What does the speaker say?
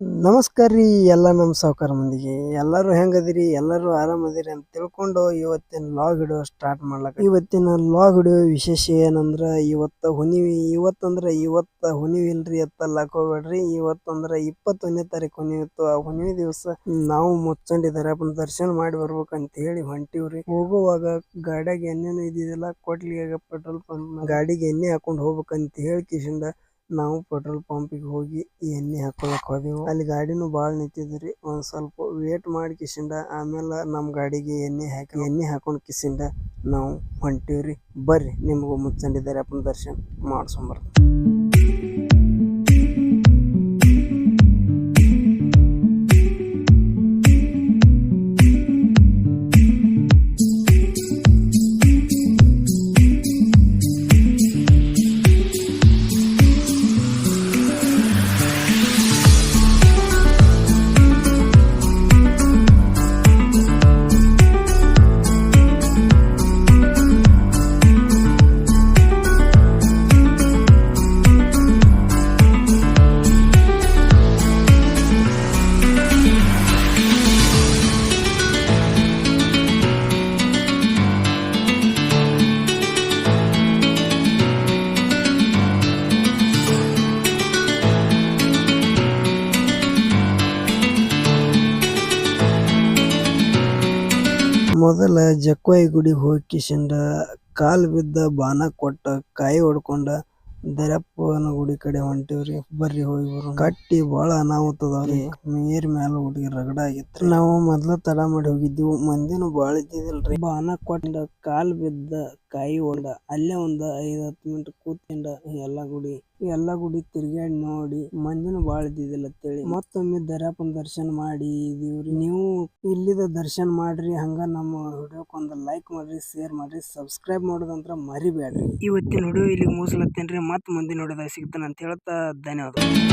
ನಮಸ್ಕಾರ ರೀ ಎಲ್ಲ ನಮ್ಮ ಸಾವ್ಕಾರ ಮಂದಿಗೆ. ಎಲ್ಲರೂ ಹೆಂಗದಿರಿ? ಎಲ್ಲರೂ ಆರಾಮದಿರಿ ಅಂತ ತಿಳ್ಕೊಂಡು ಇವತ್ತಿನ ಲಾಗ್ ವಿಡಿಯೋ ಸ್ಟಾರ್ಟ್ ಮಾಡ್ಲಕ್ಕ. ಇವತ್ತಿನ ಲಾಗ್ ವಿಡಿಯೋ ವಿಶೇಷ ಏನಂದ್ರ ಇವತ್ತ ಹುಣ್ಣಿಮೆ ಇಲ್ರಿ ಎತ್ತಲ್ಲಕ್ ಹೋಗ್ಬೇಡ್ರಿ. ಇವತ್ತಂದ್ರ 21ನೇ ತಾರೀಕು ಹುಣ್ಣಿಮೆ ಇತ್ತು. ಆ ಹುಣ್ಣಿಮೆ ದಿವಸ ನಾವು ಮುಚ್ಚಂಡಿ ದರ್ಯಾಪನ ದರ್ಶನ ಮಾಡಿ ಬರ್ಬೇಕಂತ ಹೇಳಿ ಹೊಂಟಿವ್ರಿ. ಹೋಗುವಾಗ ಗಾಡ್ಯಾಗ ಎಣ್ಣೆನು ಇದ್ದಿದ್ದಿಲ್ಲ, ಕೊಟ್ಲಿಯಾಗ ಪೆಟ್ರೋಲ್ ಪಂಪ್ ಗಾಡಿಗೆ ಎಣ್ಣೆ ಹಾಕೊಂಡ್ ಹೋಗ್ಬೇಕಂತ ಹೇಳ್ಕಿಸಿಂದ ನಾವು ಪೆಟ್ರೋಲ್ ಪಂಪಿಗೆ ಹೋಗಿ ಎಣ್ಣೆ ಹಾಕೊಳಕ್ ಹೋದೆವು. ಅಲ್ಲಿ ಗಾಡಿನೂ ಬಾಳ ನಿಂತಿದ್ರಿ. ಒಂದ್ ಸ್ವಲ್ಪ ವೇಟ್ ಮಾಡಿ ಕಿಸಿಂದ ಆಮೇಲೆ ನಮ್ ಗಾಡಿಗೆ ಎಣ್ಣೆ ಹಾಕೊಂಡ್ ಕಿಸಿಂದ ನಾವು ಹೊಂಟಿವ್ರಿ. ಬರ್ರಿ ನಿಮ್ಗೂ ಮುಚ್ಚಂಡಿ ದರ್ಯಾಪನ ದರ್ಶನ ಮಾಡ್ಸೊಂಬರ್. ಮೊದಲ ಜಕ್ವಾಯಿ ಗುಡಿಗೆ ಹೋಗಿ ಕಿಸಿಂದ ಕಾಲ್ ಬಿದ್ದ ಬಾನ ಕೊಟ್ಟ ಕಾಯಿ ಹೊಡ್ಕೊಂಡ ದರ್ಯಾಪನ ಗುಡಿ ಕಡೆ ಹೊಂಟಿವ್ರಿ. ಬರ್ರಿ ಹೋಗಿ ಬರೋಣ. ಕಟ್ಟಿ ಬಾಳ ಅನಾಹುತದವ್ರಿ. ಮೇರ್ ಮ್ಯಾಲ ಹುಡುಗಿ ರಗಡ ಆಗಿತ್ರಿ. ನಾವು ಮೊದ್ಲ ತಡ ಮಾಡಿ ಹೋಗಿದ್ದೀವಿ. ಮಂದಿನು ಬಾಳ ಇದ್ದಿದಿಲ್ರಿ. ಬಾನ ಕೊಟ್ಟ ಕಾಲ್ ಬಿದ್ದ ಕಾಯಿ ಹೊಡ್ದ ಅಲ್ಲೇ ಒಂದ್ 5-10 ಮಿನಿಟ್ ಕೂತ್ಕೊಂಡ ಎಲ್ಲಾ ಗುಡಿ ತಿರ್ಗಾಡಿ ನೋಡಿ ಮಂದಿನು ಬಾಳ ಇದ್ದಿದಿಲ್ಲ ಅಂತೇಳಿ ಮತ್ತೊಮ್ಮೆ ದರ್ಯಾಪನ ದರ್ಶನ ಮಾಡಿದೀವ್ರಿ. ನೀವು ಇಲ್ಲಿದ ದರ್ಶನ ಮಾಡ್ರಿ. ಹಂಗ ನಮ್ಮ ವಿಡಿಯೋಕ್ಕೊಂದ್ ಲೈಕ್ ಮಾಡ್ರಿ, ಶೇರ್ ಮಾಡ್ರಿ, ಸಬ್ಸ್ಕ್ರೈಬ್ ಮಾಡೋದಂತ್ರ ಮರಿಬೇಡ್ರಿ. ಇವತ್ತಿನ ವಿಡಿಯೋ ಇಲ್ಲಿಗೆ ಮುಗಿಸ್ಲತ್ತೇನ್ರಿ. ಮತ್ತ್ ಮುಂದಿನ ವಿಡಿಯೋದಾಗ ಸಿಗ್ತಾನ ಅಂತ ಹೇಳ್ತಾ ಧನ್ಯವಾದ.